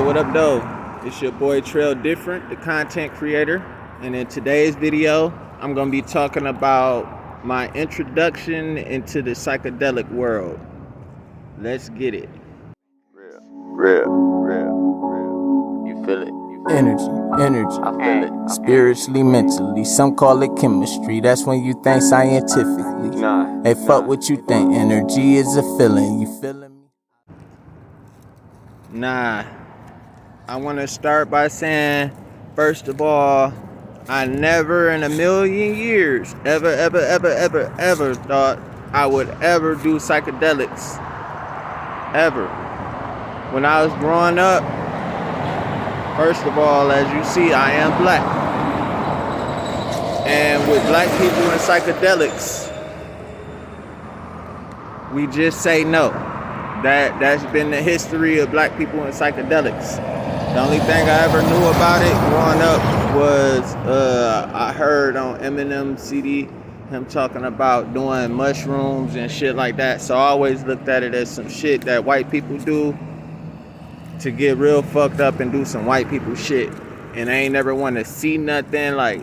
What up, though? It's your boy Trail Different, the content creator. And in today's video, I'm going to be talking about my introduction into the psychedelic world. Let's get it. Real. You feel it. Energy. I feel it. Spiritually, mentally, some call it chemistry. That's when you think scientifically. Hey, fuck what you think. Energy is a feeling. You feeling me? Nah. I want to start by saying, first of all, I never in a million years ever thought I would ever do psychedelics. Ever. When I was growing up, first of all, as you see, I am black. And with black people in psychedelics, we just say no. That's been the history of black people in psychedelics. The only thing I ever knew about it growing up was I heard on Eminem CD him talking about doing mushrooms and shit like that. So I always looked at it as some shit that white people do to get real fucked up and do some white people shit. And I ain't never want to see nothing. Like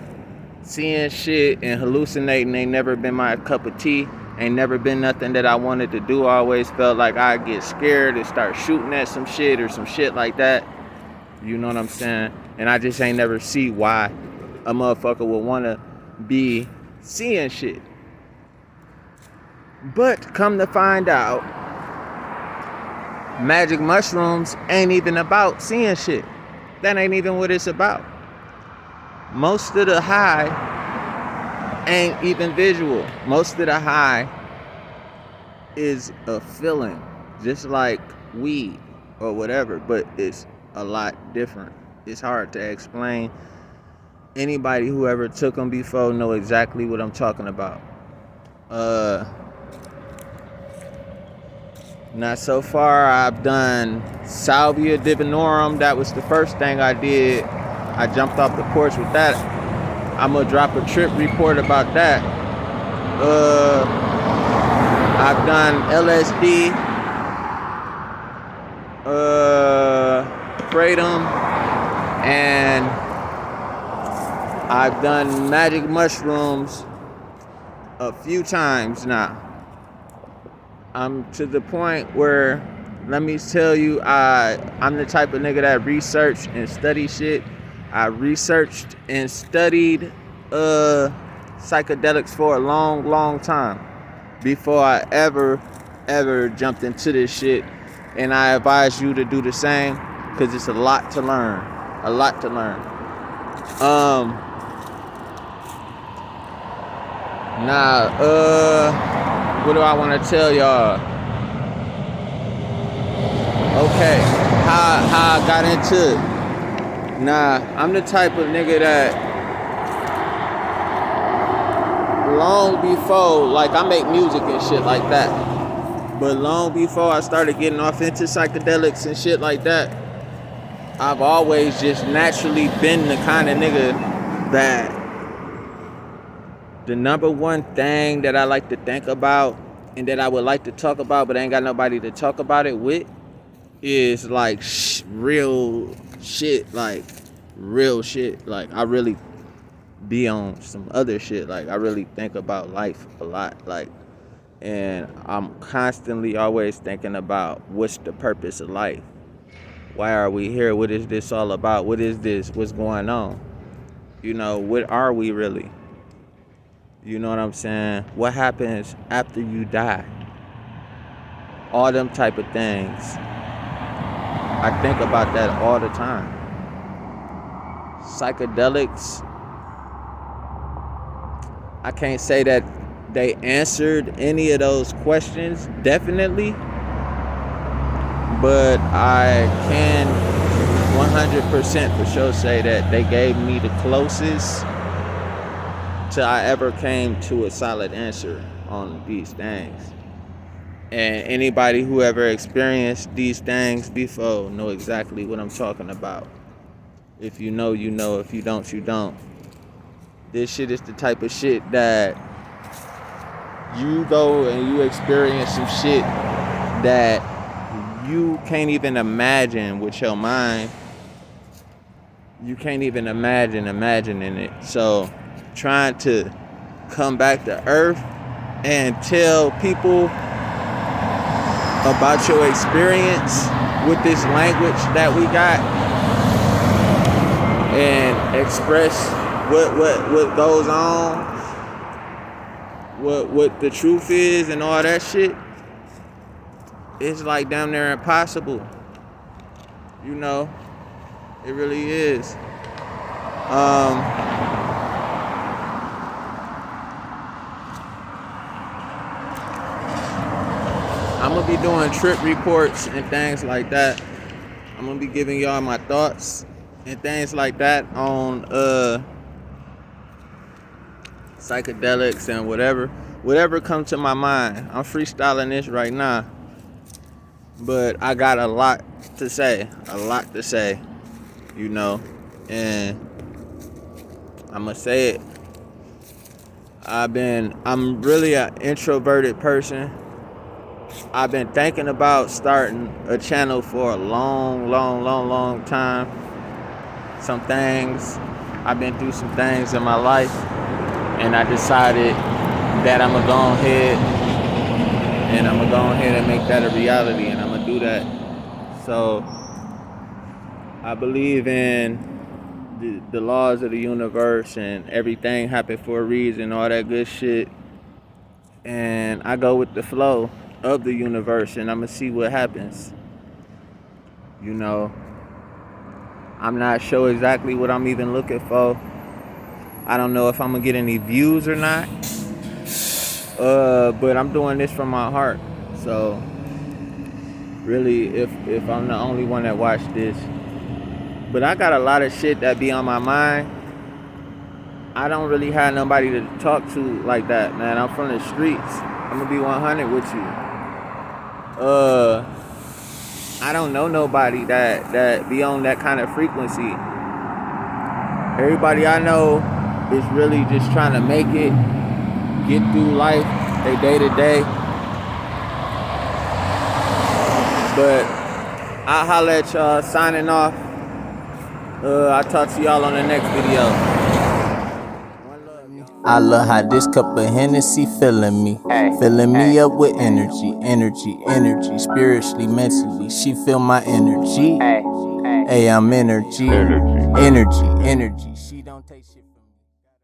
seeing shit and hallucinating ain't never been my cup of tea. Ain't never been nothing that I wanted to do. I always felt like I'd get scared and start shooting at some shit or some shit like that. You know what I'm saying? And I just ain't never see why a motherfucker would want to be seeing shit. But come to find out, magic mushrooms ain't even about seeing shit. That ain't even what it's about. Most of the high ain't even visual. Most of the high is a feeling, just like weed or whatever, but it's a lot different. It's hard to explain. Anybody who ever took them before know exactly what I'm talking about. Now so far I've done Salvia divinorum. That was the first thing I did. I jumped off the porch with that. I'm gonna drop a trip report about that. I've done LSD, kratom, and I've done magic mushrooms a few times now. I'm to the point where, let me tell you, I'm the type of nigga that research and study shit. I researched and studied psychedelics for a long time before I ever jumped into this shit. And I advise you to do the same, because it's a lot to learn. What do I want to tell y'all? Okay, how I got into it. I'm the type of nigga that long before, like, I make music and shit like that, but long before I started getting off into psychedelics and shit like that, I've always just naturally been the kind of nigga that the number one thing that I like to think about and that I would like to talk about but ain't got nobody to talk about it with is like real shit. Like I really be on some other shit. Like I really think about life a lot. Like, and I'm constantly always thinking about what's the purpose of life? Why are we here? What is this all about? What is this? What's going on? You know, what are we really? You know what I'm saying? What happens after you die? All them type of things. I think about that all the time. Psychedelics, I can't say that they answered any of those questions, definitely. But I can 100% for sure say that they gave me the closest till I ever came to a solid answer on these things. And anybody who ever experienced these things before know exactly what I'm talking about. If you know, you know. If you don't, you don't. This shit is the type of shit that you go and you experience some shit that you can't even imagine with your mind. You can't even imagine imagining it. So trying to come back to earth and tell people about your experience with this language that we got and express what goes on, what the truth is and all that shit, it's like damn near impossible. You know, it really is. I'm gonna be doing trip reports and things like that. I'm gonna be giving y'all my thoughts and things like that on psychedelics and whatever comes to my mind. I'm freestyling this right now, but I got a lot to say, you know, and I'm gonna say it. I'm really an introverted person. I've been thinking about starting a channel for a long time. I've been through some things in my life, and I decided that I'm gonna go ahead and make that a reality, and I'm gonna do that. So I believe in the laws of the universe, and everything happened for a reason, all that good shit. And I go with the flow of the universe, and I'm gonna see what happens. You know, I'm not sure exactly what I'm even looking for. I don't know if I'm gonna get any views or not. But I'm doing this from my heart. So really, if I'm the only one that watched this, but I got a lot of shit that be on my mind. I don't really have nobody to talk to like that, man. I'm from the streets. I'm gonna be 100 with you. I don't know nobody that be on that kind of frequency. Everybody I know is really just trying to make it, get through life, they day to day. But I'll holler at y'all, signing off. I'll talk to y'all on the next video. I love how this cup of Hennessy filling me up with energy, spiritually, mentally. She feel my energy. Hey, I'm energy.